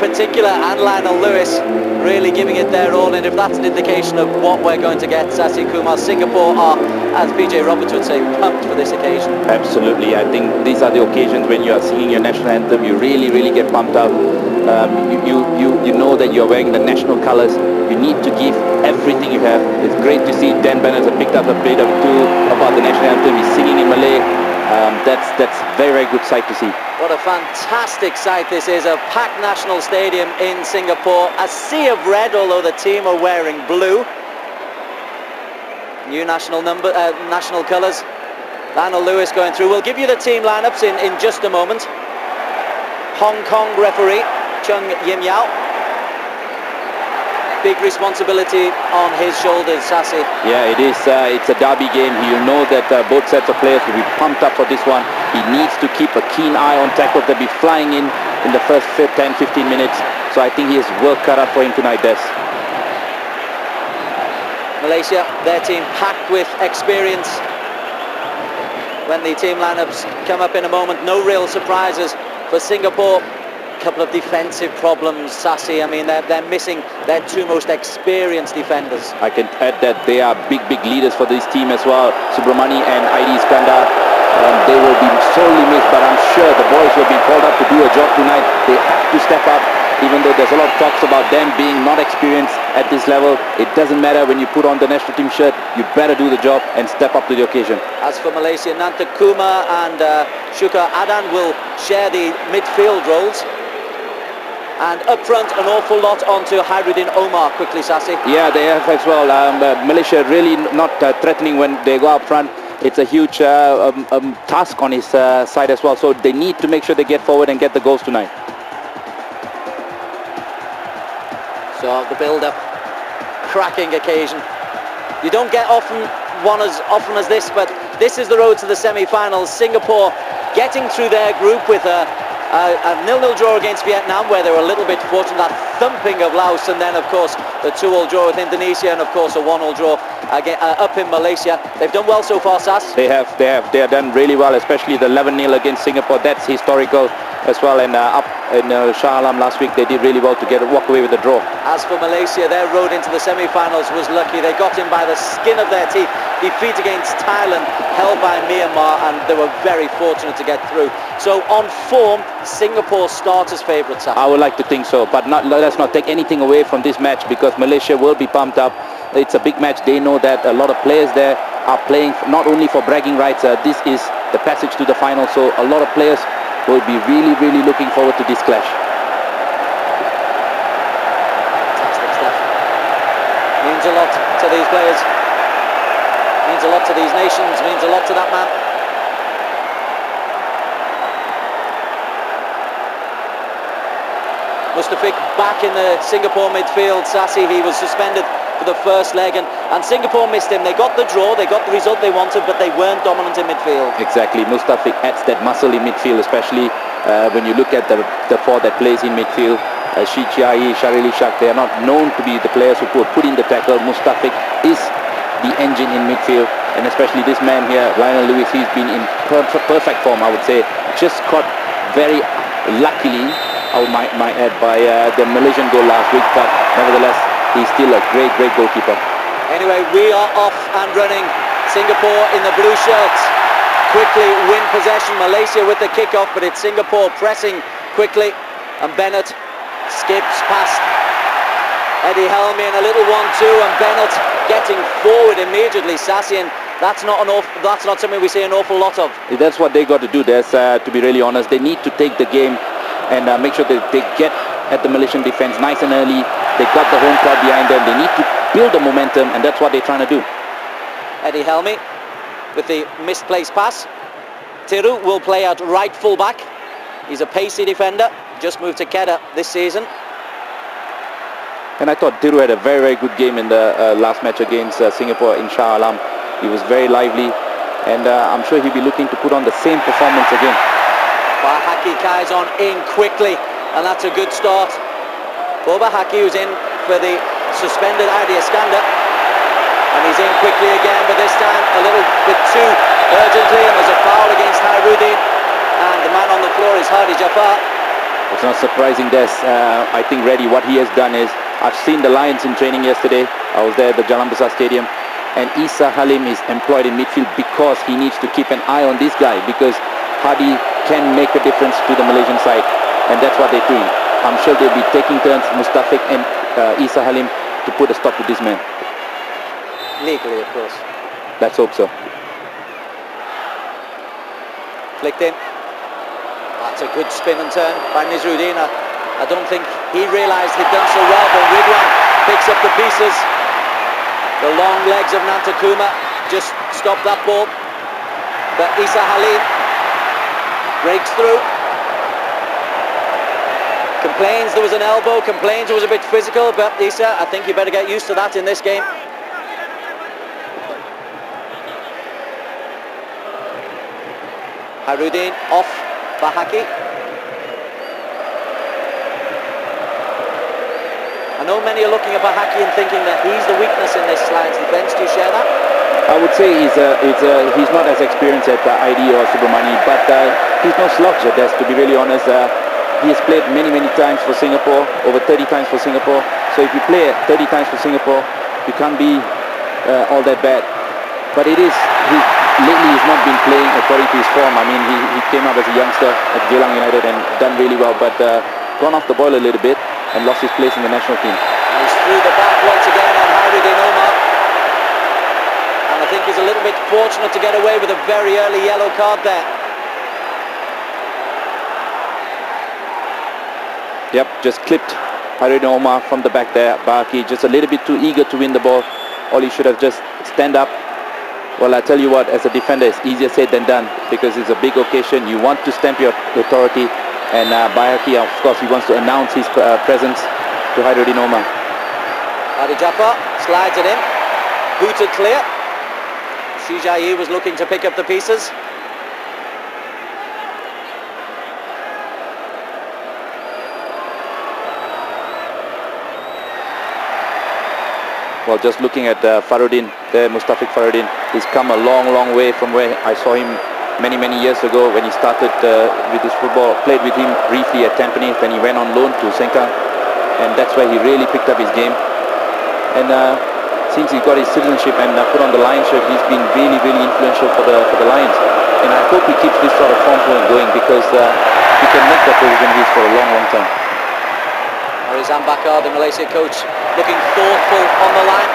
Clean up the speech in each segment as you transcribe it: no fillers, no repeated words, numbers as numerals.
particular, and Lionel Lewis really giving it their all, and if that's an indication of what we're going to get, Sasi Kumar, Singapore are, as PJ Roberts would say, pumped for this occasion. Absolutely. I think these are the occasions when you are singing your national anthem, you really get pumped up. You know that you're wearing the national colours. You need to give everything you have. It's great to see Dan Bennett has picked up a bit of two about the national anthem. He's singing in Malay. That's very good sight to see. What a fantastic sight this is, a packed national stadium in Singapore, a sea of red, although the team are wearing blue. New national colours. Lionel Lewis going through. We'll give you the team lineups in just a moment. Hong Kong referee Cheung Yao. Big responsibility on his shoulders, Sasi. Yeah, it is. It's a derby game. You know that both sets of players will be pumped up for this one. He needs to keep a keen eye on tackles that will be flying in the first 10-15 minutes. So I think he has work cut out for him tonight, Des. Malaysia, their team packed with experience. When the team lineups come up in a moment, no real surprises for Singapore. Couple of defensive problems, Sasi. I mean, they're missing their two most experienced defenders. I can add that they are big leaders for this team as well. Subramani and Eddy Helmi. They will be sorely missed, but I'm sure the boys will be called up to do a job tonight. They have to step up, even though there's a lot of talks about them being not experienced at this level. It doesn't matter when you put on the national team shirt. You better do the job and step up to the occasion. As for Malaysia, Nanta Kumar and Shukar Adan will share the midfield roles. And up front, an awful lot onto Hairi Omar quickly, Sasi. Yeah, they have as well. Malaysia really not threatening when they go up front. It's a huge task on his side as well. So they need to make sure they get forward and get the goals tonight. So the build-up, cracking occasion. You don't get one as often as this, but this is the road to the semi-finals. Singapore getting through their group with a 0-0 draw against Vietnam, where they were a little bit fortunate, that thumping of Laos, and then of course the 2-2 draw with Indonesia, and of course a 1-0 draw again, up in Malaysia. They've done well so far, Sas. They have done really well, especially the 11-0 against Singapore. That's historical as well, and up in Shah Alam last week they did really well to walk away with the draw. As for Malaysia, their road into the semi-finals was lucky. They got in by the skin of their teeth. Defeat against Thailand, held by Myanmar, and they were very fortunate to get through. So on form, Singapore start as favourites. I would like to think so, but let's not take anything away from this match, because Malaysia will be pumped up. It's a big match. They know that a lot of players there are playing not only for bragging rights. This is the passage to the final, so a lot of players will be really looking forward to this clash. Fantastic stuff. Means a lot to these players. Means a lot to these nations. Means a lot to that man. Mustafiq back in the Singapore midfield. Sasi, he was suspended for the first leg, and Singapore missed him. They got the draw, they got the result they wanted, but they weren't dominant in midfield. Exactly. Mustafiq adds that muscle in midfield, especially when you look at the four that plays in midfield. Shi Chiai, Sharili Shak, they are not known to be the players who put in the tackle. Mustafiq is the engine in midfield, and especially this man here, Lionel Lewis, he's been in perfect form, I would say. Just caught very luckily, I might add, by the Malaysian goal last week, but nevertheless, he's still a great goalkeeper. Anyway, we are off and running. Singapore in the blue shirts quickly win possession. Malaysia with the kick-off, but it's Singapore pressing quickly, and Bennett skips past Eddy Helmi in a little 1-2, and Bennett getting forward immediately, Sasi, and that's not something we see an awful lot of. That's what they got to do, Des, to be really honest. They need to take the game and make sure that they get at the Malaysian defence nice and early. They got the home crowd behind them. They need to build the momentum, and that's what they're trying to do. Eddy Helmi with the misplaced pass. Tiru will play at right full-back. He's a pacey defender, just moved to Kedah this season. And I thought Tiru had a very good game in the last match against Singapore in Shah Alam. He was very lively, and I'm sure he'll be looking to put on the same performance again. Haki Kaizon in quickly, and that's a good start. Boba Haki, who's in for the suspended Adi Iskander, and he's in quickly again, but this time a little bit too urgently, and there's a foul against Hairi, and the man on the floor is Hadi Jafar. It's not surprising, Des. I think Reddy, what he has done is, I've seen the Lions in training yesterday. I was there at the Jalan Besar Stadium. And Isa Halim is employed in midfield because he needs to keep an eye on this guy, because Hadi can make a difference to the Malaysian side. And that's what they're doing. I'm sure they'll be taking turns, Mustafiq and Isa Halim, to put a stop to this man. Legally, of course. Let's hope so. Flicked in. That's a good spin and turn by Nizruddin. I don't think he realised he'd done so well, but Ridhuan picks up the pieces. The long legs of Nantakuma just stopped that ball. But Isa Halim breaks through. Complains there was an elbow, complains it was a bit physical, but Isa, I think you better get used to that in this game. Hairudin off Bahaki. I know many are looking at Bahaki and thinking that he's the weakness in this Lions defence. Do you share that? I would say he's not as experienced at ID or Subramani, but he's no slouch at that, to be really honest. He has played many times for Singapore, over 30 times for Singapore. So if you play 30 times for Singapore, you can't be all that bad. But lately he's not been playing according to his form. I mean, he came up as a youngster at Kallang United and done really well, but gone off the boil a little bit and lost his place in the national team. He's through the back once again on Hairi Omar. And I think he's a little bit fortunate to get away with a very early yellow card there. Yep, just clipped Hairi Omar from the back there. Baki just a little bit too eager to win the ball. All he should have just stand up. Well, I tell you what, as a defender, it's easier said than done, because it's a big occasion. You want to stamp your authority, and Bayaki, of course, he wants to announce his presence to Hairi Omar. Hadi Jaffa slides it in, booted clear. Shijai was looking to pick up the pieces. Well, just looking at Farudin there, Mustafiq Farudin, he's come a long way from where I saw him many years ago when he started with his football. Played with him briefly at Tampines, then he went on loan to Sengkang, and that's where he really picked up his game. And since he got his citizenship and put on the Lions shirt, he's been really influential for the Lions. And I hope he keeps this sort of form going, because he can make that position his for a long time. Ridhuan Muhammad, the Malaysia coach, looking thoughtful on the line.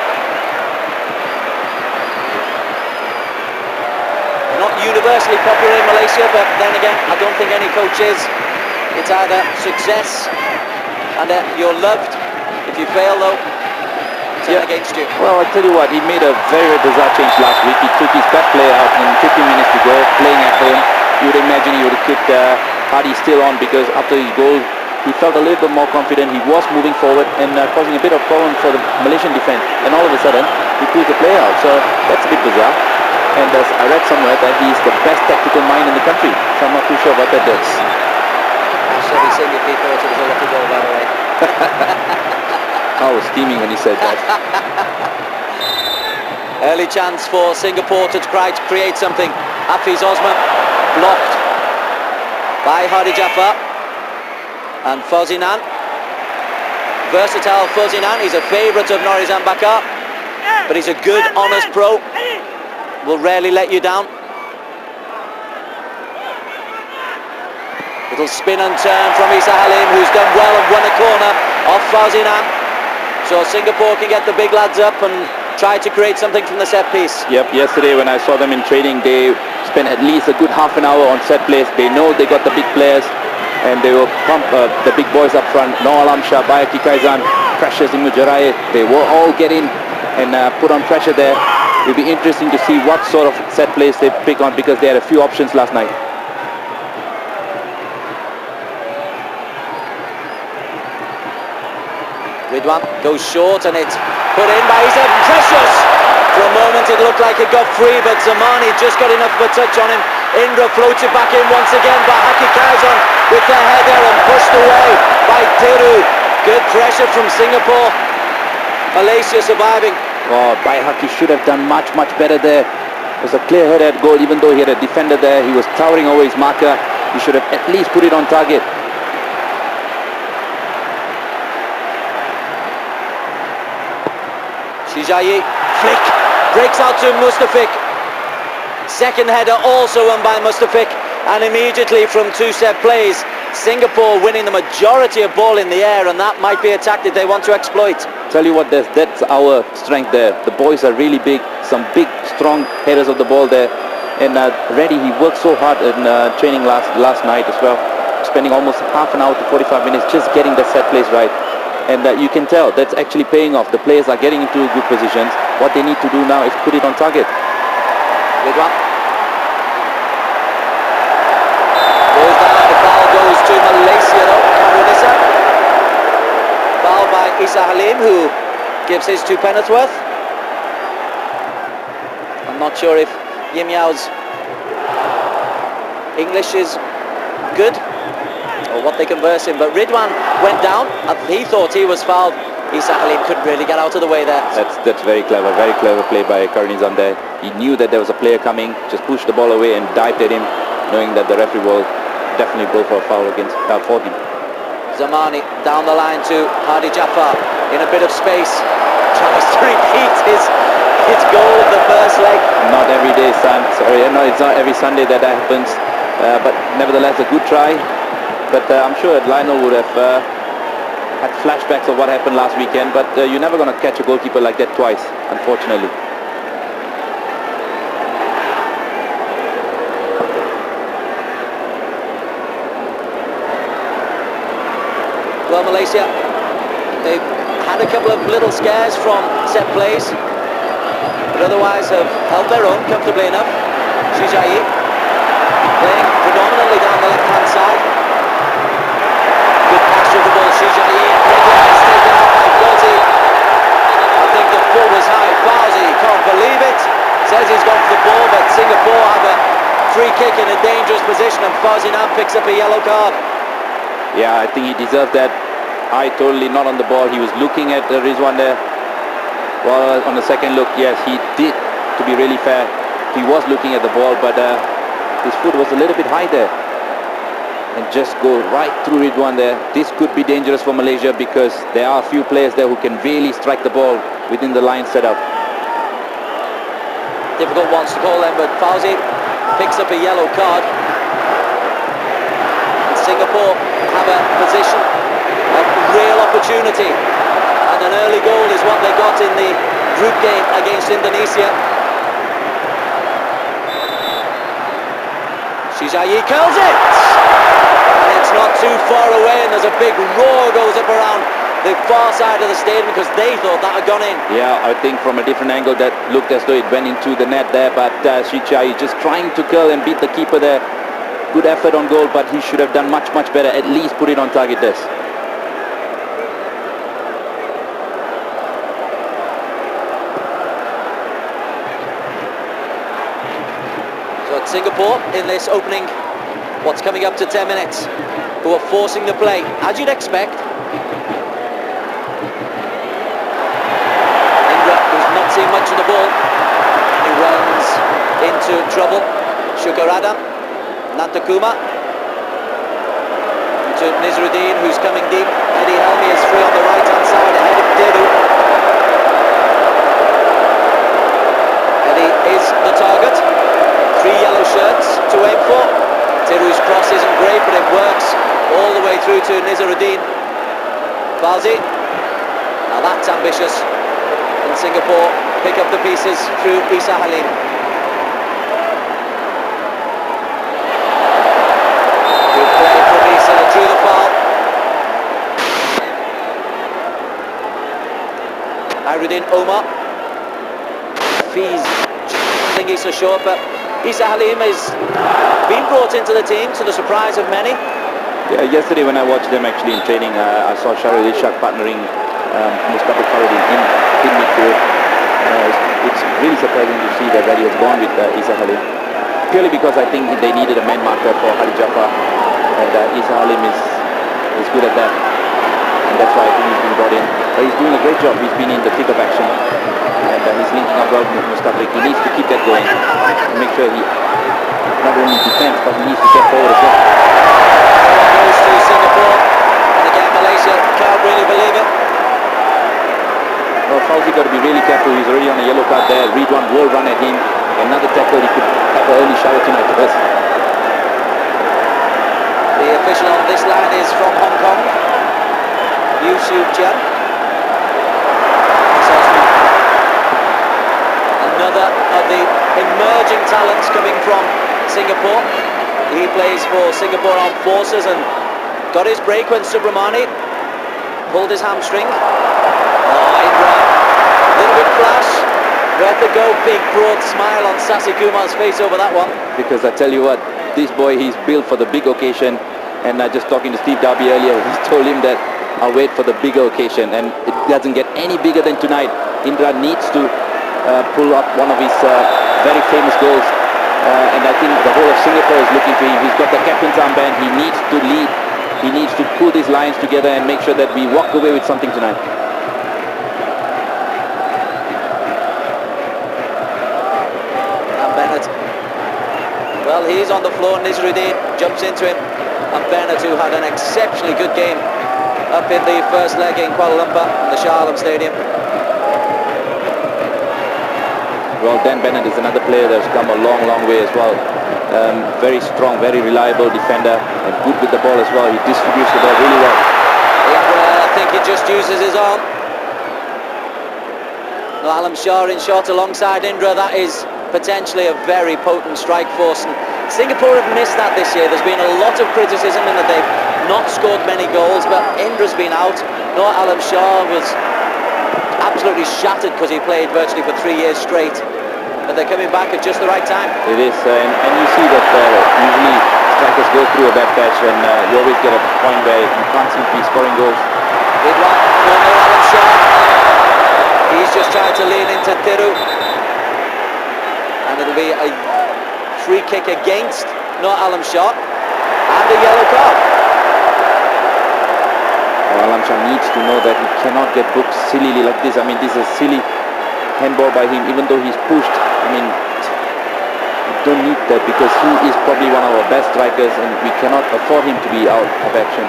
Not universally popular in Malaysia, but then again, I don't think any coach is. It's either success and you're loved. If you fail, though, it's against you. Well, I'll tell you what, he made a very bizarre change last week. He took his best player out in 15 minutes to go, playing at home. You would imagine he would have kept Hadi still on, because after his goal, he felt a little bit more confident. He was moving forward and causing a bit of problem for the Malaysian defence. And all of a sudden, he pulls the player out. So that's a bit bizarre. And as I read somewhere that he's the best tactical mind in the country. So I'm not too sure about that. Actually, Singapore thought it was a lucky goal, by the way. I was steaming when he said that. Early chance for Singapore to try to create something. Hafiz Osman blocked by Hadi Jaffa. And Fauzinan, versatile Fauzinan, he's a favourite of Ridhuan Muhammad, but he's a good, honest pro, will rarely let you down. Little spin and turn from Isa Halim, who's done well and won a corner off Fauzinan. So Singapore can get the big lads up and try to create something from the set piece. Yep, yesterday when I saw them in training, they spent at least a good half an hour on set plays. They know they got the big players, and they will pump the big boys up front. Noah Alamshah, Bayaki Kaizan, Precious in Mujarai. They will all get in and put on pressure there. It'll be interesting to see what sort of set plays they pick on, because they had a few options last night. Ridhuan goes short and it's put in by Isa. Precious! For a moment it looked like it got free, but Zamani just got enough of a touch on him. Indra floats it back in once again by Haki Kaizan with the header and pushed away by Teru. Good pressure from Singapore. Malaysia surviving. Oh, Bayhaki should have done much better there. It was a clear header at goal, even though he had a defender there. He was towering over his marker. He should have at least put it on target. Shijayi, flick, breaks out to Mustafik. Second header also won by Mustafik, and immediately from two set plays, Singapore winning the majority of ball in the air, and that might be a tactic they want to exploit. Tell you what, that's our strength there. The boys are really big, some big, strong headers of the ball there. And Reddy, he worked so hard in training last night as well, spending almost half an hour to 45 minutes just getting the set plays right. And you can tell that's actually paying off. The players are getting into good positions. What they need to do now is put it on target. Ridhuan. Goes down, the foul goes to Malaysia though, Kamranissa. Foul by Isa Halim, who gives his to Pennyworth. I'm not sure if Yim Yao's English is good or what they converse in, but Ridhuan went down and he thought he was fouled. Isa Halim couldn't really get out of the way there. That's very clever play by Karanizan there. He knew that there was a player coming, just pushed the ball away and dived at him, knowing that the referee will definitely go for a foul for him. Zamani down the line to Hadi Jafar in a bit of space, tries to repeat his goal of the first leg. Not every day, Sam. Sorry, no, it's not every Sunday that happens. But nevertheless, a good try. But I'm sure that Lionel would have had flashbacks of what happened last weekend. But you're never going to catch a goalkeeper like that twice, unfortunately. Well, Malaysia, they've had a couple of little scares from set plays, but otherwise have held their own comfortably enough. Shijayi playing predominantly down the left-hand side. Good pass through the ball, Shijayi, and Ridhuan is taken out by Fawzi. I think the ball was high. Fawzi can't believe it. Says he's gone for the ball, but Singapore have a free kick in a dangerous position, and Fawzi now picks up a yellow card. Yeah, I think he deserved that. Eye totally not on the ball. He was looking at Ridhuan there. Well, on the second look, yes, he did, to be really fair. He was looking at the ball, but his foot was a little bit high there. And just go right through Ridhuan there. This could be dangerous for Malaysia because there are a few players there who can really strike the ball within the line setup. Difficult ones to call them, but Fawzi picks up a yellow card. And Singapore have a position of real opportunity, and an early goal is what they got in the group game against Indonesia. Shijayi curls it, and it's not too far away, and there's a big roar goes up around the far side of the stadium because they thought that had gone in. Yeah, I think from a different angle that looked as though it went into the net there, but Shijayi just trying to curl and beat the keeper there. Good effort on goal, but he should have done much better, at least put it on target this. So it's Singapore in this opening, what's coming up to 10 minutes, who are forcing the play, as you'd expect. Indra, who's not seen much of the ball, he runs into trouble. Shukaradan, Nantakuma to Nizruddin, who's coming deep. Eddy Helmi is free on the right hand side ahead of Dedu. Eddy is the target. 3 yellow shirts to aim for. Tiru's cross isn't great, but it works all the way through to Nizruddin. Fawzi, now that's ambitious. And Singapore pick up the pieces through Isa Halim. Through the foul. Hairi Omar. Fees think he's so short, but Isa Halim has been brought into the team to the surprise of many. Yeah, yesterday when I watched them actually in training, I saw Sharil Ishak partnering Mustafa Faridin in midfield. It's really surprising to see that Reddy has gone with Isa Halim, purely because I think they needed a man marker for Hadi Jafar. And Isa Halim is good at that, and that's why I think he's been brought in. But he's doing a great job. He's been in the thick of action, and he's linking up well with Mustafik. He needs to keep that going and make sure he not only defends, but he needs to get forward as well. Goes to Singapore, and again Malaysia can't really believe it. Well, Fauzi got to be really careful. He's already on a yellow card there. Ridhuan will run at him. Another tackle. He could have an early shower tonight to us. The official on this line is from Hong Kong, Cheung. Another of the emerging talents coming from Singapore. He plays for Singapore Armed Forces and got his break when Subramani pulled his hamstring. Oh, Indra, a little bit flash. Let the go, big broad smile on Sasi Kumar's face over that one. Because I tell you what, this boy, he's built for the big occasion. And just talking to Steve Darby earlier, he told him that I'll wait for the bigger occasion, and it doesn't get any bigger than tonight. Indra needs to pull up one of his very famous goals, and I think the whole of Singapore is looking for him. He's got the captain's armband. He needs to lead. He needs to pull these lines together and make sure that we walk away with something tonight. And Bennett, well, he's on the floor. Nizruddin jumps into him. And Bennett, who had an exceptionally good game up in the first leg in Kuala Lumpur in the Shah Alam Stadium. Well, Dan Bennett is another player that's come a long, long way as well. Very strong, very reliable defender, and good with the ball as well. He distributes the ball really well. I think he just uses his arm. No, Alam Shah in shot alongside Indra. That is potentially a very potent strike force. And Singapore have missed that this year. There's been a lot of criticism in that they've not scored many goals, but Indra's been out. No, Alam Shah was absolutely shattered because he played virtually for 3 years straight. But they're coming back at just the right time. It is, and you see that usually strikers go through a bad patch, and you always get a point where you can't seem to be scoring goals. Ridhuan, no, Alam Shah. He's just trying to lean into Thiru. And it'll be a free kick against Noor Alam Shah and a yellow card. Alam Shah needs to know that he cannot get booked sillily like this. I mean, this is a silly handball by him, even though he's pushed. I mean, you don't need that because he is probably one of our best strikers, and we cannot afford him to be out of action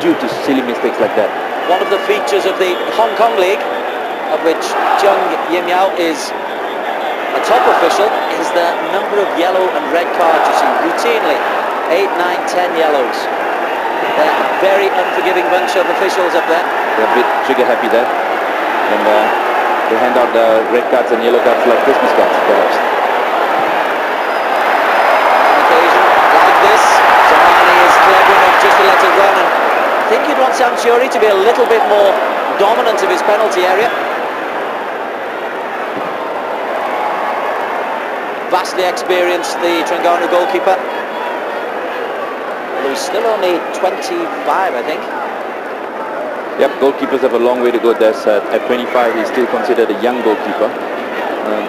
due to silly mistakes like that. One of the features of the Hong Kong League, of which Cheung is a top official, is the number of yellow and red cards you see routinely. 8, 9, 10 yellows. They're a very unforgiving bunch of officials up there. They're a bit trigger happy there, and they hand out the red cards and yellow cards like Christmas cards, perhaps. On occasion like this, Zamani is clever enough just to let it run, and I think you'd want Sam Shuri to be a little bit more dominant of his penalty area. Vastly experienced, the Terengganu goalkeeper. Although he's still only 25, I think. Yep, goalkeepers have a long way to go. There's at 25, he's still considered a young goalkeeper.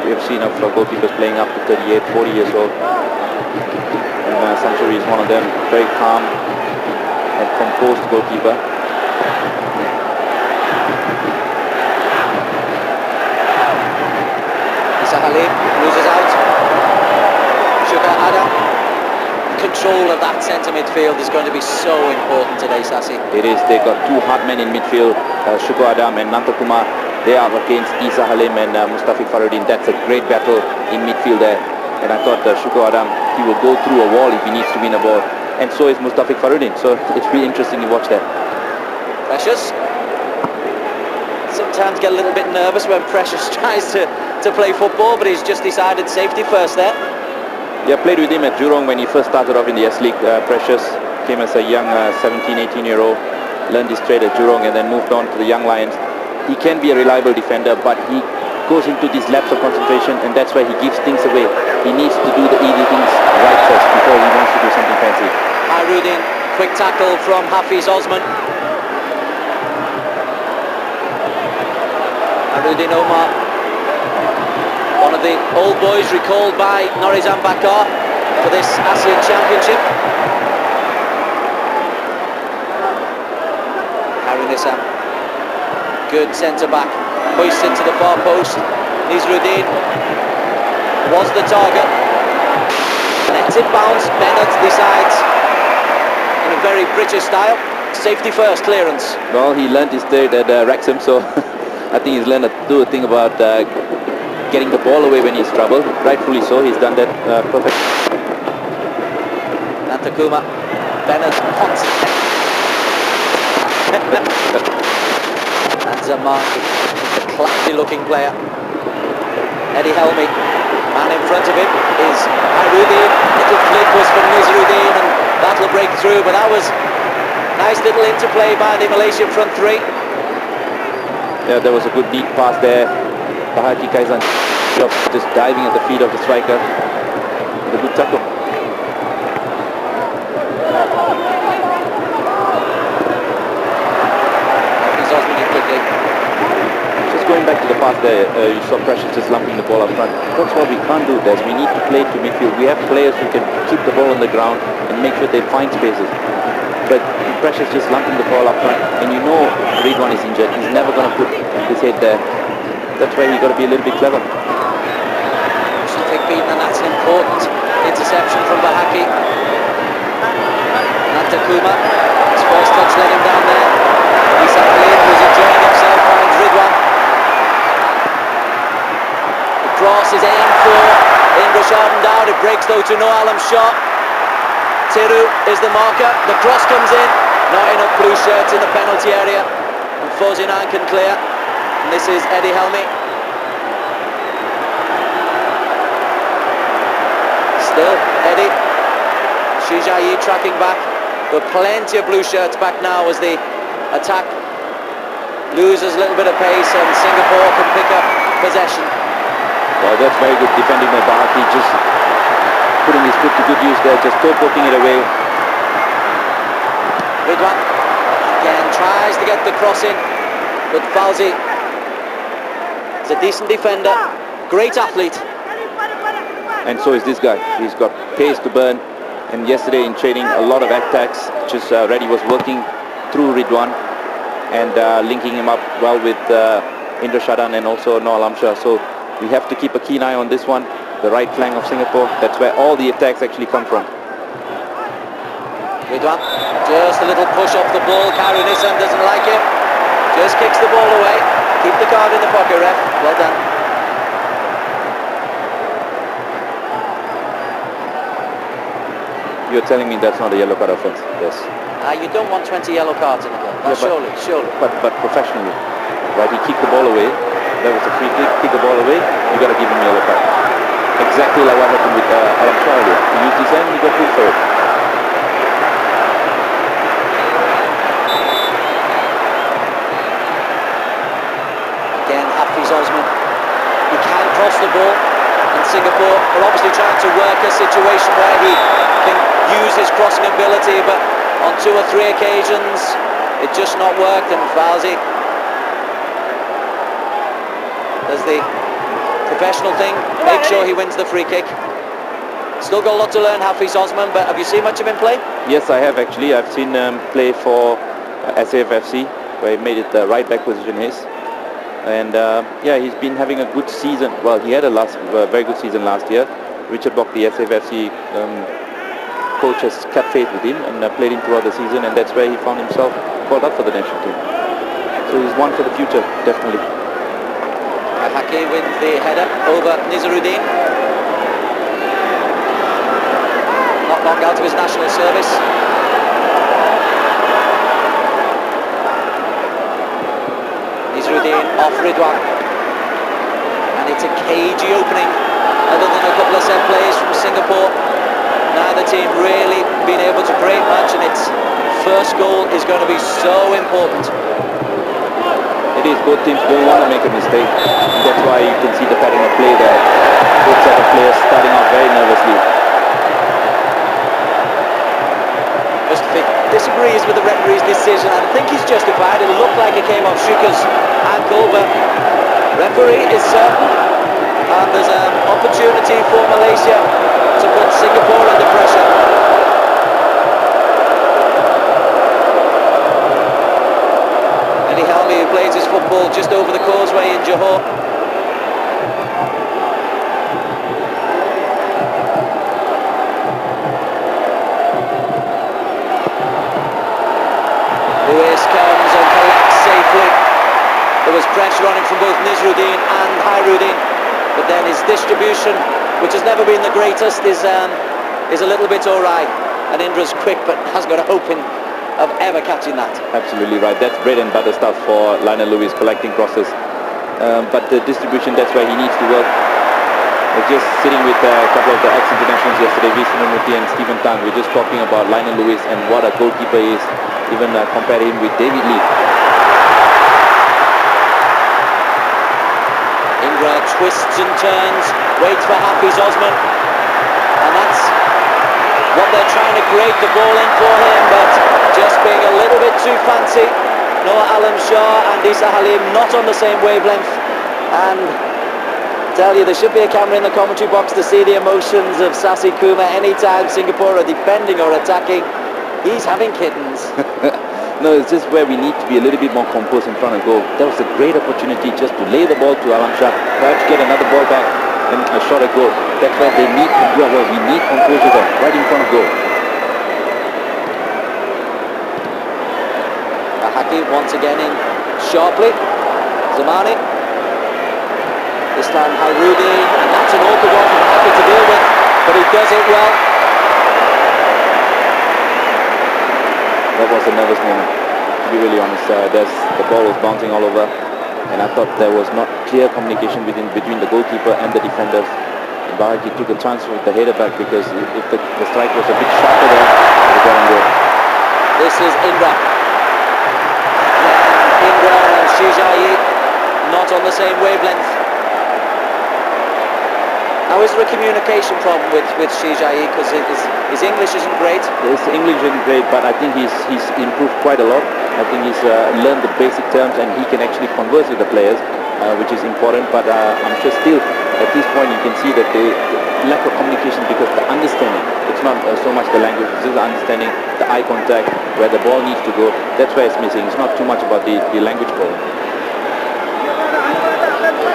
We have seen of goalkeepers playing up to 38, 40 years old. And Samsuri is one of them. Very calm and composed goalkeeper. Isa Halim loses out. Shukar Adam. Control of that centre midfield is going to be so important today, Sasi. It is. They've got two hard men in midfield, Shukar Adam and Nantakumar. They are against Isa Halim and Mustafiq Faruddin. That's a great battle in midfield there. And I thought Shukar Adam, he will go through a wall if he needs to win a ball. And so is Mustafiq Faruddin. So it's really interesting to watch that. Precious. Sometimes get a little bit nervous when Precious tries to play football, but he's just decided safety first there. Yeah, played with him at Jurong when he first started off in the S League. Precious came as a young 17, 18-year-old, learned his trade at Jurong and then moved on to the Young Lions. He can be a reliable defender, but he goes into these laps of concentration, and that's where he gives things away. He needs to do the easy things right first before he wants to do something fancy. Hairi, quick tackle from Hafiz Osman. Hairi Omar, one of the old boys recalled by Norizam Bakar for this ASEAN Championship. Hairi Nissam, good centre-back, hoists into the far post. Nizruddin was the target. Lets it bounce. Bennett decides, in a very British style, safety first clearance. Well, he learnt his trade at Wrexham, so I think he's learned to do a thing about getting the ball away when he's troubled. Rightfully so, he's done that perfect. Nantakuma, Bennett, Potts. And Zamaki, a classy looking player. Eddy Helmi, man in front of him is Hairi. Little flick was from Ridhuan, and that'll break through, but that was nice little interplay by the Malaysian front three. Yeah, there was a good deep pass there. Bahaki Kaizan just diving at the feet of the striker. A good tackle. Just going back to the pass there, you saw Precious just lumping the ball up front. That's what we can't do, Des. We need to play to midfield. We have players who can keep the ball on the ground and make sure they find spaces. But Precious just lumping the ball up front, and you know Ridhuan is injured. He's never going to put his head there. That's why you got to be a little bit clever. Big beat, and that's an important interception from Bahaki. Nantakuma, his first touch let him down there. Isakali was enjoying himself, finds Ridhuan. The cross is aimed for Indra Shardendown. It breaks though to Noalam's shot. Tiru is the marker. The cross comes in. Not enough blue shirts in the penalty area. And Fozinan can clear. And this is Eddy Helmi. Still Eddy. Shijayi tracking back. But plenty of blue shirts back now as the attack loses a little bit of pace and Singapore can pick up possession. Well, that's very good defending by Bahaki. Just putting his foot to good use there, just poking it away. Ridhuan again tries to get the cross in, but Fauzi is a decent defender, great athlete. And so is this guy. He's got pace to burn. And yesterday in training, a lot of attacks. Just Reddy was working through Ridhuan and linking him up well with Indra Shadan and also Noel Amshar. So we have to keep a keen eye on this one. The right flank of Singapore. That's where all the attacks actually come from. Ridhuan, just a little push off the ball. Karunissan doesn't like it. Just kicks the ball away. Keep the card in the pocket, ref. Well done. You're telling me that's not a yellow card offence? Yes. You don't want 20 yellow cards in the club. Yeah, surely. But professionally, right? He kicked the ball away. That was a free kick. Kick the ball away. You got to give him a yellow card. Exactly like what happened with Alam Shah earlier. He used his hand. He got pulled for it. Again, Hafiz Osman. He can cross the ball. And Singapore are obviously trying to work a situation where he can use his crossing ability, but on 2 or 3 occasions it just not worked, and Fauzi does the professional thing, make sure he wins the free kick. Still got a lot to learn, Hafiz Osman, but have you seen much of him play? Yes, I have actually. I've seen him play for AFF, where he made it the right back position his. And yeah, he's been having a good season. Well, he had a very good season last year. Richard Bock, the SAFC coach, has kept faith with him and played him throughout the season, and that's where he found himself called up for the national team. So he's one for the future, definitely. Haki with the header over Nizaruddin. Not long out of his national service. Nizaruddin off Ridhuan. And it's a cagey opening. Other than a couple of set plays from Singapore, neither team really been able to create much, and its first goal is going to be so important. It is. Both teams don't want to make a mistake. And that's why you can see the pattern of play there. Both set of players starting out very nervously. Mustafi disagrees with the referee's decision. I think he's justified. It looked like it came off Shuka's ankle, but referee is certain. And there's an opportunity for Malaysia to put Singapore under pressure. Eddy Helmi, who plays his football just over the causeway in Johor. Lewis comes and collects safely. There was pressure running from both Nizruddin and Hairi, but then his distribution, which has never been the greatest, is a little bit awry. And Indra's quick, but has got a hope of ever catching that. Absolutely right. That's bread and butter stuff for Lionel Lewis, collecting crosses. But the distribution, that's where he needs to work. I was just sitting with a couple of the ex-internationals yesterday, Vishnamurthy and Stephen Tan. We're just talking about Lionel Lewis and what a goalkeeper is, even comparing him with David Lee. Indra twists and turns, waits for Hafiz Osman, and that's what they're trying to create the ball in for him, but just being a little bit too fancy. Noah Alam Shah and Isa Halim not on the same wavelength, and tell you, there should be a camera in the commentary box to see the emotions of Sasi Kuma anytime Singapore are defending or attacking. He's having kittens. No, it's just where we need to be a little bit more composed in front of goal. That was a great opportunity just to lay the ball to Alam Shah, perhaps get another ball back and a shot at goal. That's where they need to do well. We need composure there, right in front of goal. Haki once again in sharply. Zamani. This time Hairi, and that's an awkward one for Haki to deal with, but he does it well. That was a nervous moment, to be really honest. The ball was bouncing all over, and I thought there was not clear communication between the goalkeeper and the defenders. Bahaki took a chance with the header back, because if the strike was a bit sharper there, it would have gone goal. This is Indra. And Indra and Shijai not on the same wavelength. Now, is there a communication problem with Shijai, because his English isn't great? His English isn't great, but I think he's improved quite a lot. I think he's learned the basic terms, and he can actually converse with the players, which is important. But I'm sure still, at this point, you can see that the lack of communication, because the understanding, it's not so much the language, it's just the understanding, the eye contact, where the ball needs to go. That's where it's missing. It's not too much about the language problem.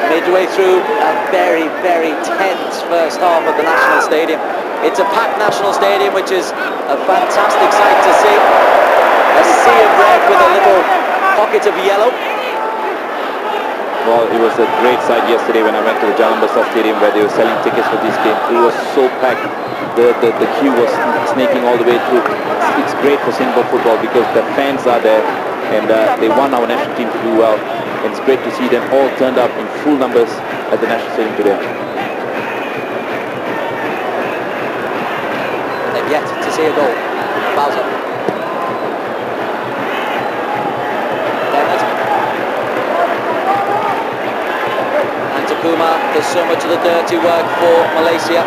Midway through a very, very tense first half of the National Stadium. It's a packed National Stadium, which is a fantastic sight to see. A sea of red with a little pocket of yellow. Well, it was a great sight yesterday when I went to the Jalan Besar Stadium, where they were selling tickets for this game. It was so packed. The queue was snaking all the way through. It's great for Singapore football, because the fans are there, and they want our national team to do well. And it's great to see them all turned up in full numbers at the National Stadium today. They've yet to see a goal. Bowser. Bennett. And Takuma does so much of the dirty work for Malaysia.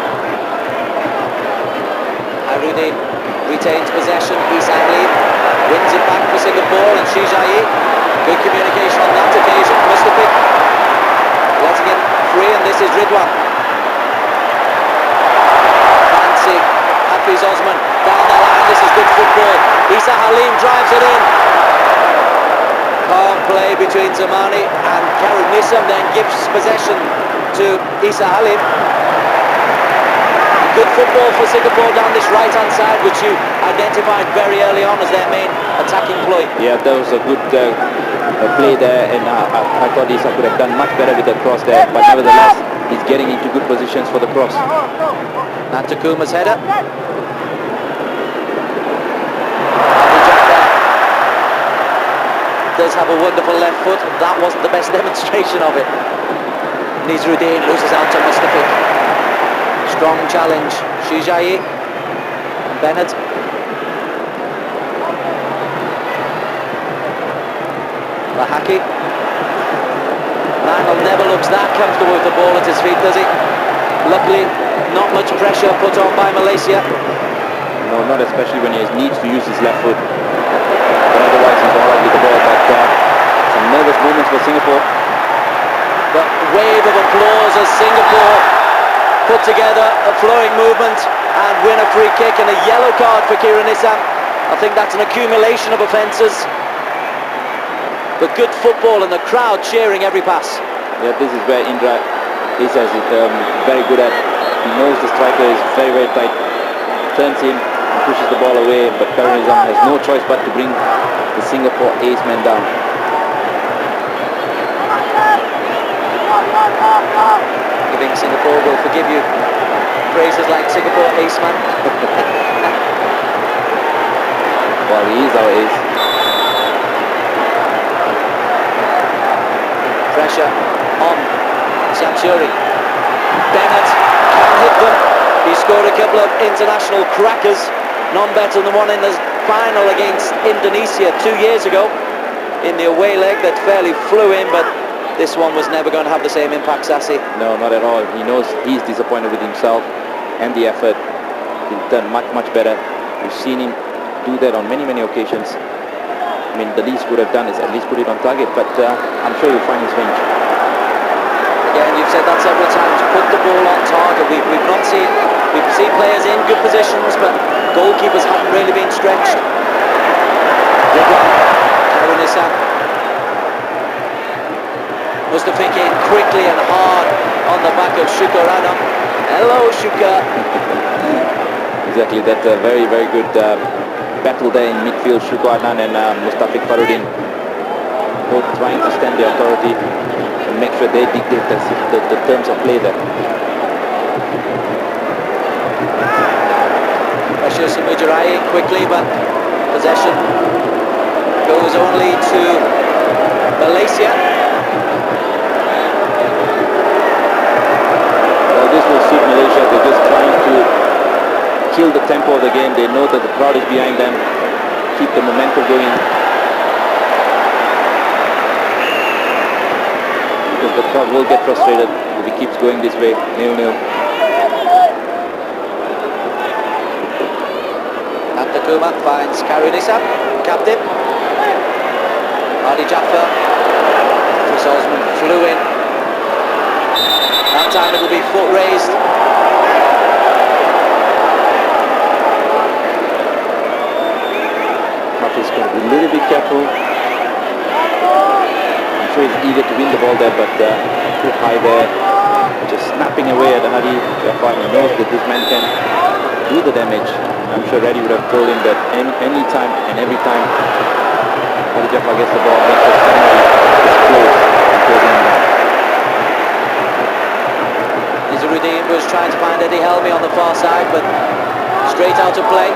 Hairi retains possession. Isa Halim wins it back for Singapore, and Shijai. Good communication on that occasion. Mustafi letting him free, and this is Ridhuan. Fancy Hafiz Osman down the line. This is good football. Isa Halim drives it in. Calm play between Zamani and Karun Nisam, then gives possession to Isa Halim. Good football for Singapore down this right-hand side, which you identified very early on as their main attacking ploy. Yeah, that was a good play there, and I thought Isa could have done much better with the cross there, but nevertheless, he's getting into good positions for the cross. And Takuma's header. Does have a wonderful left foot. That wasn't the best demonstration of it. Nizruddin loses out to Mustafi. Strong challenge. Shijai and Bennett. Bahaki. Mangle never looks that comfortable with the ball at his feet, does he? Luckily, not much pressure put on by Malaysia. No, not especially when he needs to use his left foot. But otherwise, he's all right with the ball. But some nervous moments for Singapore. The wave of applause as Singapore put together a flowing movement and win a free kick, and a yellow card for Karun Nisam. I think that's an accumulation of offences. But good football and the crowd cheering every pass. Yeah, this is where Indra is very good at. He knows the striker is very, very tight. Turns in and pushes the ball away, but Karun Nisam has no choice but to bring the Singapore ace man down. Giving Singapore will forgive you phrases like Singapore ace man. Well, he is our ace. Pressure on Samsuri. Bennett can hit them. He scored a couple of international crackers, none better than the one in the final against Indonesia 2 years ago in the away leg that fairly flew in, but this one was never going to have the same impact, Sassi. No, not at all. He knows he's disappointed with himself and the effort. He's done much, much better. We've seen him do that on many, many occasions. I mean, the least would have done is at least put it on target, but I'm sure he'll find his range. Again, you've said that several times, put the ball on target. We've seen players in good positions, but goalkeepers haven't really been stretched. Ridhuan, Hairi Mustafikin quickly and hard on the back of Shukar Adam. Hello, Shukar. Exactly, that's a very, very good battle there in midfield. Shukar Adnan and Mustafik Farudin both trying to stand the authority and make sure they dictate the terms of play there. Pressure Samujarai quickly, but possession goes only to Malaysia. Well, this will suit Malaysia. They're just trying to kill the tempo of the game. They know that the crowd is behind them. Keep the momentum going. Because the crowd will get frustrated if it keeps going this way, 0-0. Abdul finds Karinisa, captain. Adi Jaffa. Chris Osman flew in. That time it'll be foot raised. He's got to be a little bit careful. I'm sure he's eager to win the ball there, but too high there. Just snapping away at Hadi Jaffa. He knows that this man can do the damage. I'm sure Reddy would have told him that any time and every time Hadi Jaffa gets the ball, make sure somebody is close and closing him down. Izzuddin was trying to find Eddy Helmi on the far side, but straight out of play.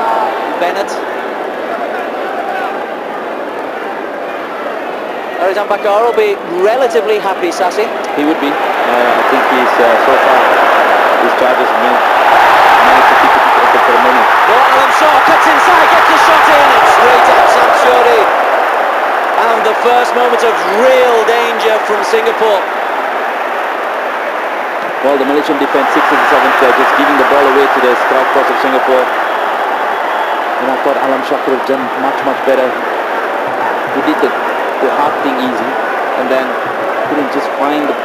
Bennett. Ridhuan Bakar will be relatively happy, Sassi. He would be. I think he's so far his charges managed to keep it open for a moment. No, Alam Shaw cuts inside, gets the shot in, and straight at Samsuri. And the first moment of real danger from Singapore. Well, the Malaysian defence 6 and 7 there, just giving the ball away to the strike force of Singapore. And I thought Alam Shah could have done much, much better. He did the hard thing easy, and then couldn't just find the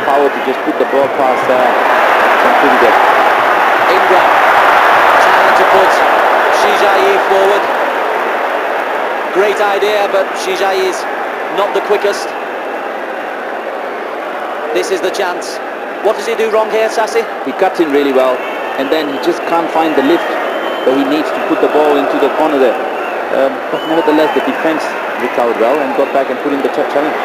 power to just put the ball past Samsuri there. Indra trying to put Shijai forward. Great idea, but Shijai is not the quickest. This is the chance. What does he do wrong here, Sassi? He cuts in really well, and then he just can't find the lift where he needs to put the ball into the corner there. But nevertheless, the defence recovered well and got back and put in the challenge.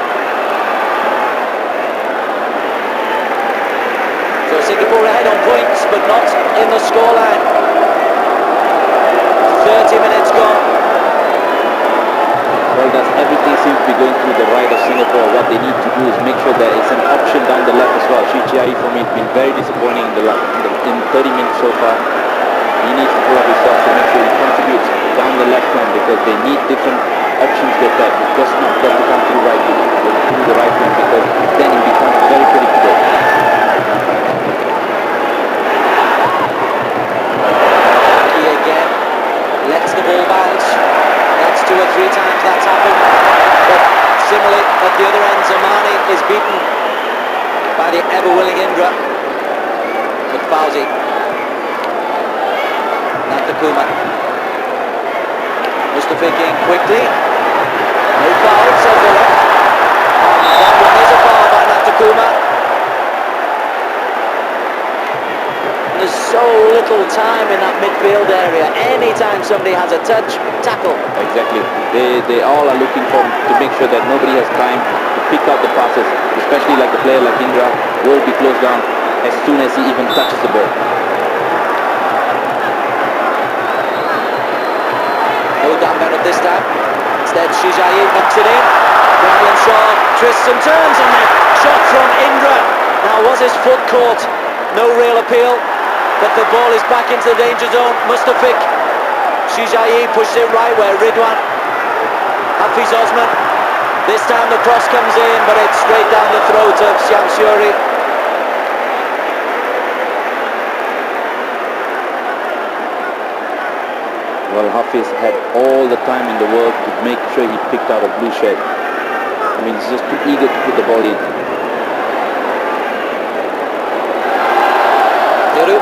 So Singapore ahead on points, but not in the scoreline. 30 minutes gone. Well, everything seems to be going through the right of Singapore. What they need to do is make sure there is an option down the left as well. Chichiai for me has been very disappointing in 30 minutes so far. He needs to pull up his socks to make sure he contributes down the left hand, because they need different options with that. It's just not got to come through the right wing, because then it becomes very predictable. He again lets the ball bounce. That's 2 or 3 times that's happened. But similarly, at the other end, Zamani is beaten by the ever-willing Indra. But Fauzi. Nantakuma. Mustafikin quickly. No foul, says the ref. That one is a foul by Nantakuma. There's so little time in that midfield area. Anytime somebody has a touch, tackle. Exactly. They all are looking to make sure that nobody has time to pick out the passes, especially like a player like Indra will be closed down as soon as he even touches the ball. No down Bennett this time. Instead, Shijayi knocks it in. Ramlan Shaw twists and turns, and the shot from Indra. Now, was his foot caught? No real appeal, but the ball is back into the danger zone. Mustafik. Shijayi pushes it right where Ridhuan. Hafiz Osman. This time the cross comes in, but it's straight down the throat of Shamsuri. Well, Hafiz had all the time in the world to make sure he picked out a blue shed. I mean, he's just too eager to put the ball in. Thiru.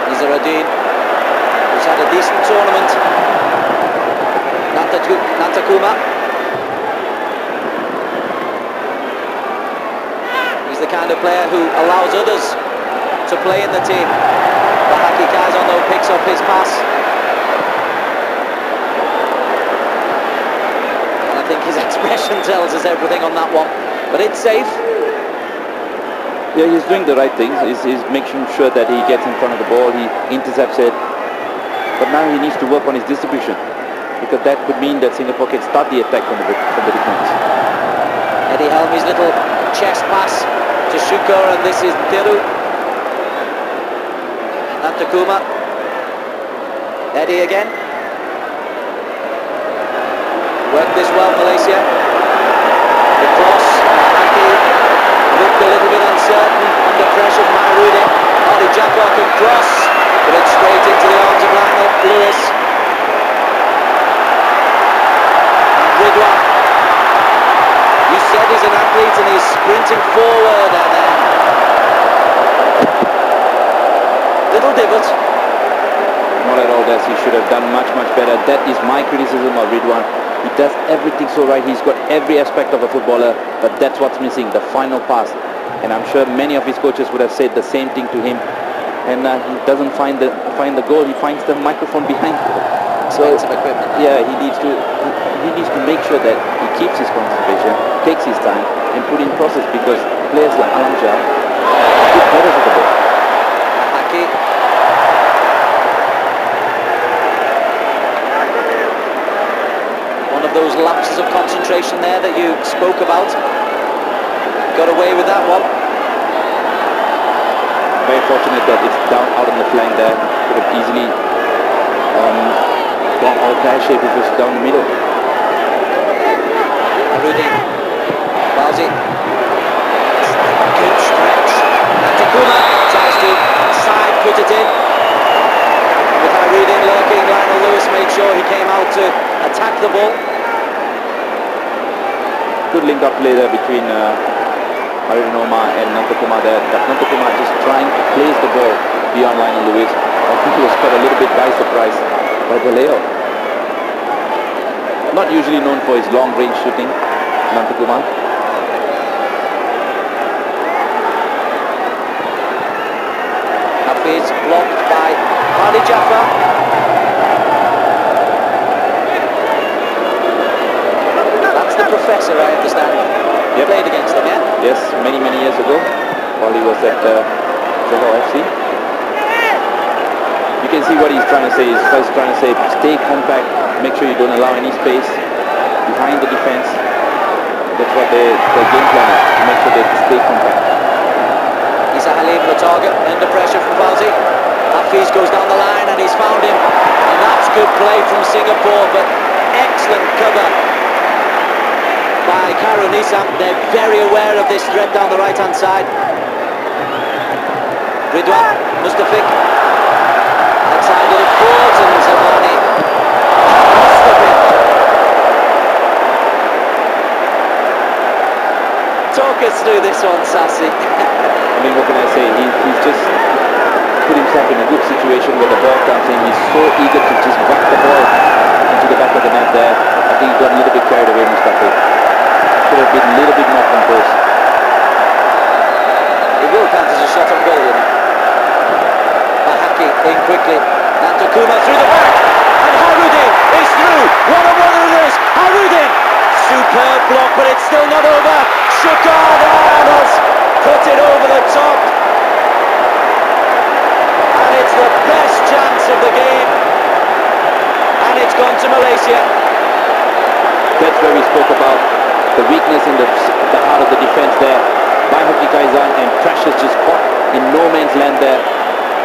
Nizaruddin, who's had a decent tournament. Nantakuma. He's the kind of player who allows others to play in the team. Bahaki Kazan though picks up his pass. And I think his expression tells us everything on that one. But it's safe. Yeah, he's doing the right things. He's making sure that he gets in front of the ball, he intercepts it. But now he needs to work on his distribution, because that could mean that Singapore can start the attack from the defense. Eddy Helmi's little chest pass to Shukur, and this is Thiru. Nantakuma. Eddy again. Worked this well, Malaysia. The cross. Bahaki looked a little bit uncertain under pressure from Hairi. Ali Jafar can cross, but it's straight into the arms of Lionel Lewis. And Ridhuan. You said he's an athlete and he's sprinting forward, and then little divot. Not at all, he should have done much better. That is my criticism of Ridhuan. He does everything so right. He's got every aspect of a footballer, but that's what's missing, the final pass. And I'm sure many of his coaches would have said the same thing to him. And he doesn't find the goal. He finds the microphone behind him. So Equipment. yeah, he needs to make sure that he keeps his concentration, takes his time, and put in process, because players like Alanja are good headers of the ball. Bahaki. One of those lapses of concentration there that you spoke about. Got away with that one. Very fortunate that it's down out on the flank there. Could have easily gone all pear shape if it was down the middle. Rudin. Balzi. Good stretch. Nantakuma tries to side put it in. With Hairi lurking, Lionel Lewis made sure he came out to attack the ball. Good link up play there between Hairi and Nantakuma there. But Nantakuma just trying to place the ball beyond Lionel Lewis. I think he was caught a little bit by surprise by the layout. Not usually known for his long range shooting, Nantakuma. Hafiz blocked by Ali Jafar. That's the professor, I understand. You played against him, yeah? Yes, many years ago, while he was at Johor FC. You can see what he's trying to say. He's first trying to say, stay compact, make sure you don't allow any space behind the defense. That's what the game plan is, to make sure they stay compact. Isa Halim, the target, under pressure from Fauzi. Hafiz goes down the line and he's found him. And that's good play from Singapore, but excellent cover by Khairul Nisam. They're very aware of this threat down the right-hand side. Ridhuan, Mustafik. Outside of the court, and Zamani. Mustafik. Talk us through this one, Sassi. I mean, what can I say? He's just put himself in a good situation where the ball comes in. He's so eager to just whack the ball into the back of the net there. I think he got a little bit carried away, Mustafa. Should have been a little bit more composed. It will count as a shot on goal, you know. Bahaki in quickly. Nantakuma through the back. but it's still not over. Cheung has put it over the top, and it's the best chance of the game, and it's gone to Malaysia. That's where we spoke about the weakness in the heart of the defence there. By Hoki Kaizan, and Precious just caught in no man's land there,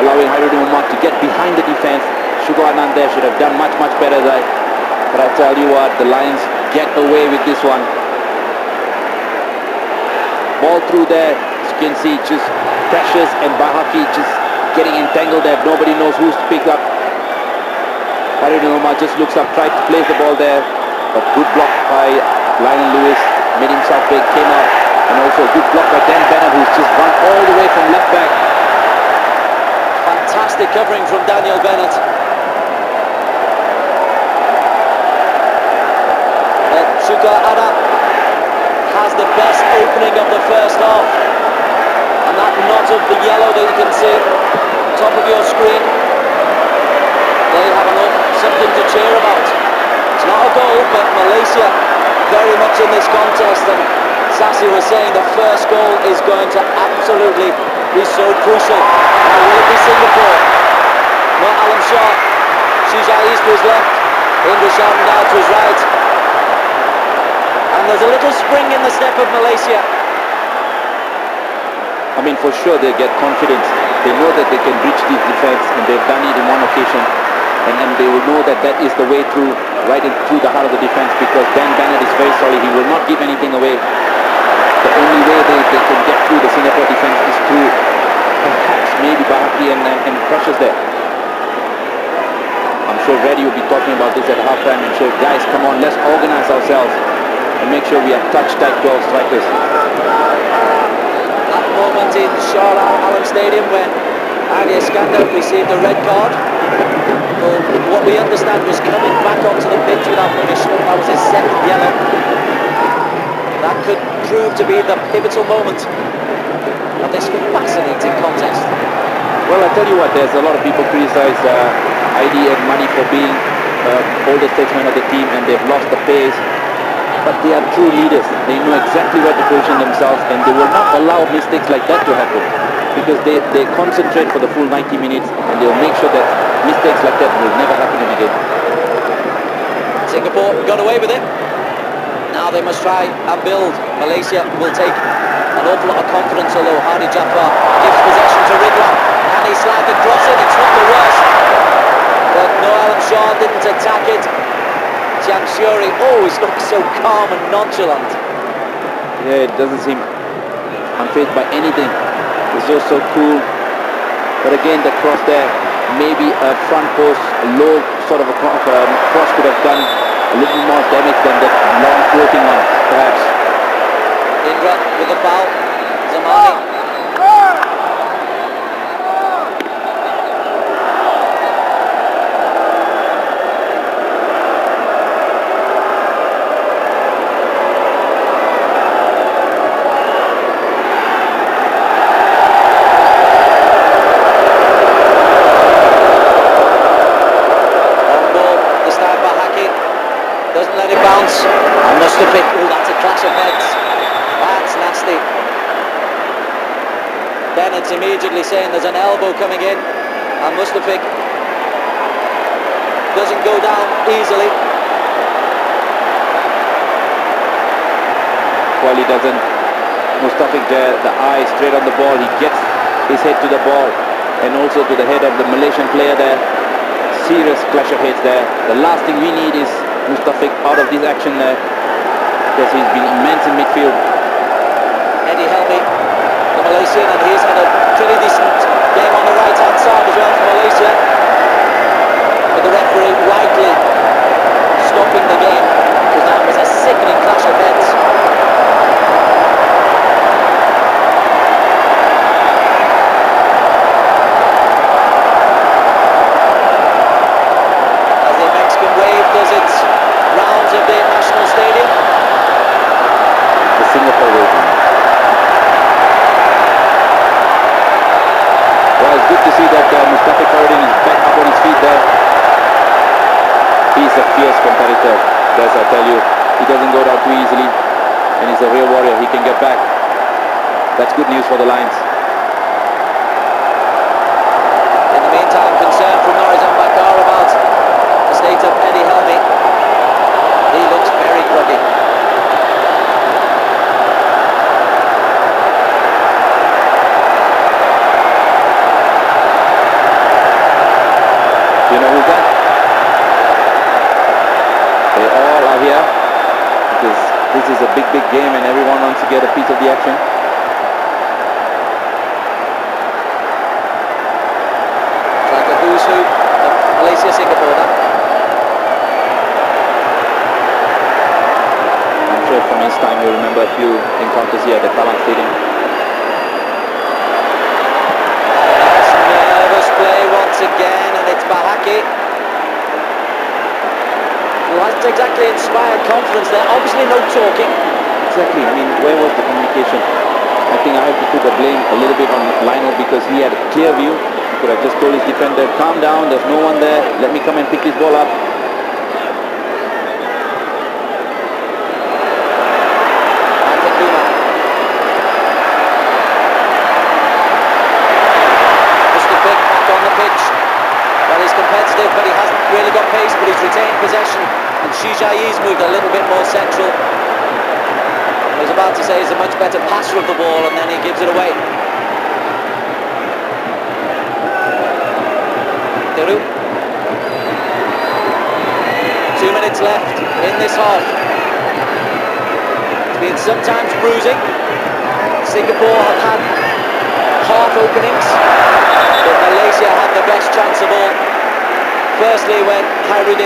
allowing Hairi to get behind the defence. Shuganan there should have done much better there. But I tell you what, the Lions get away with this one. Ball through there, as you can see, just Precious and Bahaki just getting entangled there. Nobody knows who's to pick up. Hairi just looks up, tried to place the ball there, but good block by Lionel Lewis, made himself big, came out, and also a good block by Dan Bennett, who's just run all the way from left back. Fantastic covering from Daniel Bennett. Suka Ada has the best opening of the first half, and that knot of the yellow that you can see top of your screen, they have something to cheer about. It's not a goal, but Malaysia very much in this contest, and Sassi was saying the first goal is going to absolutely be so crucial. Now will it be Singapore? Not Alam Shah. Shijai East to his left, Indra Sharmdar to his right. And there's a little spring in the step of Malaysia. I mean, for sure they get confidence. They know that they can breach this defence, and they've done it in one occasion. And they will know that that is the way through, right through the heart of the defence, because Dan Bennett is very solid. He will not give anything away. The only way they can get through the Singapore defence is through perhaps maybe Bahaki and Precious there. I'm sure Reddy will be talking about this at halftime and say, guys, come on, let's organise ourselves and make sure we are touch-tight to our strikers. That moment in Shah Alam Stadium when Ali Iskander received a red card, well, what we understand was coming back onto the pitch without permission. That was his second yellow. That could prove to be the pivotal moment of this fascinating contest. Well, I tell you what, there's a lot of people criticise ID and Money for being older statesmen of the team, and they've lost the pace. But they are true leaders. They know exactly where to position themselves, and they will not allow mistakes like that to happen, because they concentrate for the full 90 minutes, and they will make sure that mistakes like that will never happen in a game. Singapore got away with it. Now they must try and build. Malaysia will take an awful lot of confidence, although Hadi Jaafar gives possession to Ridhuan. Can he slide the cross in? It's not the worst. But no, Alan Shaw didn't attack it. Jiang Shuri always looks so calm and nonchalant. Yeah, it doesn't seem unfazed by anything. It's just so cool. But again, the cross there, maybe a front post, a low sort of a cross could have done a little more damage than that long floating one, perhaps. Indra with the foul. Zamani. Doesn't let it bounce. And Mustafi, oh, that's a clash of heads. That's nasty. Bennett's immediately saying there's an elbow coming in, and Mustafi doesn't go down easily. Well, he doesn't. Mustafi there, the eye straight on the ball. He gets his head to the ball, and also to the head of the Malaysian player there. Serious clash of heads there. The last thing we need is Mustafiq out of this action there, because he's been immense in midfield. Eddy Helmi, the Malaysian, and he's had a pretty decent game on the right hand side as well for Malaysia. But the referee rightly stopping the game, because that was a sickening clash of heads. As the Mexican wave does its rounds of the national stadium. The Singapore wave. Well, it's good to see that Mustafa Faridin is back up on his feet there. He's a fierce competitor, as I tell you. He doesn't go down too easily. and he's a real warrior. He can get back. That's good news for the Lions. In the meantime, concern from Ridhuan Muhammad about the state of Eddy Helmi. He looks very groggy. You know who's that? They all are here because this is a big game and everyone wants to get a piece of the action. Like a who's who of Malaysia, Singapore. I'm sure from his time you'll remember a few encounters here at the Kallang Stadium. Nice nervous play once again, and it's Bahaki who hasn't exactly inspired confidence there. Obviously no talking. Exactly. I mean, where was the communication? I think I have to put the blame a little bit on Lionel because he had a clear view. He could have just told his defender, calm down, there's no one there, let me come and pick this ball up. Just a pick back on the pitch. Well, he's competitive, but he hasn't really got pace, but he's retained possession. And Shijayi's moved a little bit more central. I was about to say he's a much better passer of the ball, and then he gives it away. Teru. 2 minutes left in this half. It's been sometimes bruising. Singapore have had half openings, but Malaysia had the best chance of all. Firstly, when Hairi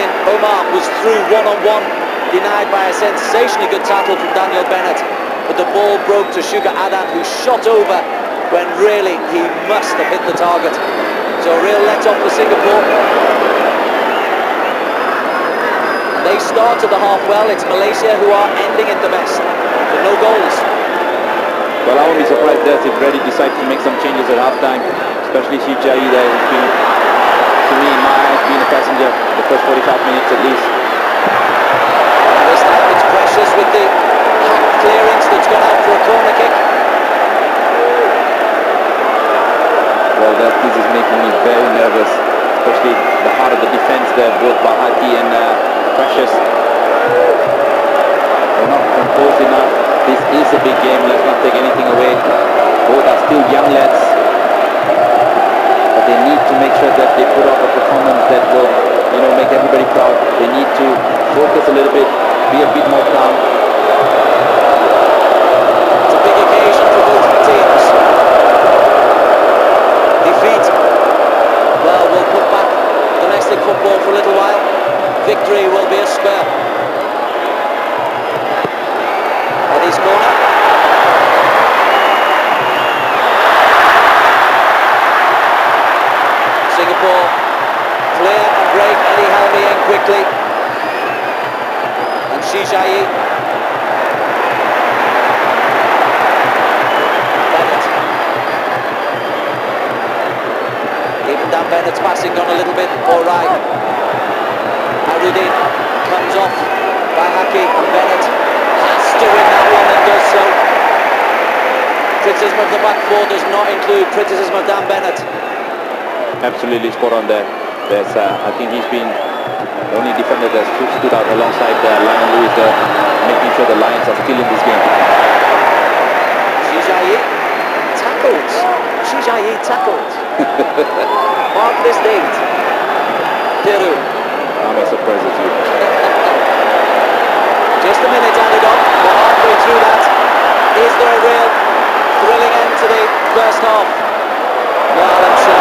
was through one-on-one, denied by a sensationally good tackle from Daniel Bennett, but the ball broke to Sugar Adan, who shot over when really he must have hit the target. So a real let-off for Singapore. And they started the half well. It's Malaysia who are ending it the best, but no goals. Well, I won't be surprised there if Reddy decides to make some changes at half-time, especially Shijayi there, who's been, to me, in my eyes, been a passenger the first 45 minutes at least. And this time it's Precious with the hack clearance that's gone out for a corner kick. Well, this is making me very nervous, especially the heart of the defense there, both Bahati and Precious. They're not composed enough. This is a big game, let's not take anything away. Both are still young lads, but they need to make sure that they put up a performance that will, make everybody proud. They need to focus a little bit, be a bit more calm. It's a big occasion for both teams. Defeat, well, we'll put back domestic football for a little while. Victory will be a spur. Eddy's corner. Singapore clear and break. Eddy Helmi in quickly. And Shijayi. Bennett. Even Dan Bennett's passing on a little bit. All right. Hairi comes off by Haki, and Bennett has to win that one and does so. Criticism of the back four does not include criticism of Dan Bennett. Absolutely spot on there. I think he's been the only defender that's stood out alongside Lionel Lewis there, making sure the Lions are still in this game. Shijayi tackles. Shijayi tackles. Mark this date. Teru. I'm as surprised as you. Just a minute on the go. We're halfway through that. Is there a real thrilling end to the first half? Well, I'm sure.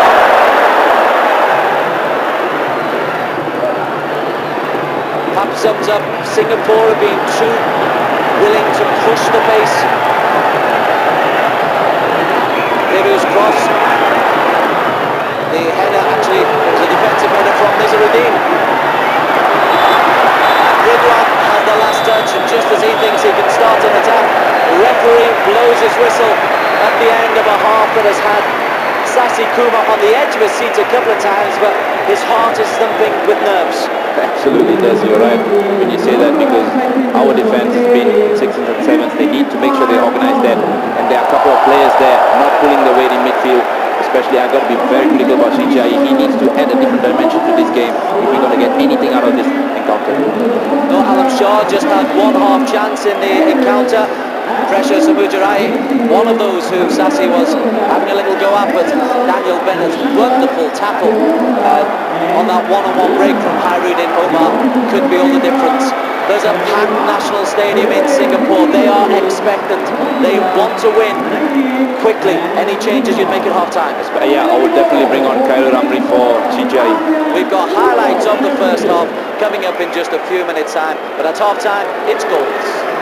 Perhaps sums up Singapore have been too willing to push the pace. Teru's cross. The header actually was a defensive header from Nizaruddin. Ridhuan has the last touch, and just as he thinks he can start an attack, the referee blows his whistle at the end of a half that has had Sasi Kumar on the edge of his seat a couple of times, but his heart is thumping with nerves. Absolutely does, you're right when you say that, because our defense has been sixes and sevens. They need to make sure they organise that. And there are a couple of players there not pulling the weight in midfield. Especially, I've got to be very critical about Shichai. He needs to add a different dimension to this game if we're going to get anything out of this encounter. No, Alam Shah just had one half chance in the encounter. Pressure Samujarai, one of those who Sassi was having a little go at, but Daniel Bennett's wonderful tackle on that one-on-one break from Hairuddin Omar could be all the difference. There's a packed national stadium in Singapore. They are expectant. They want to win quickly. Any changes you'd make at half-time? Yeah, I would definitely bring on Khairul Amri for Shichai. We've got highlights of the first half coming up in just a few minutes' time, but at half-time, it's goals.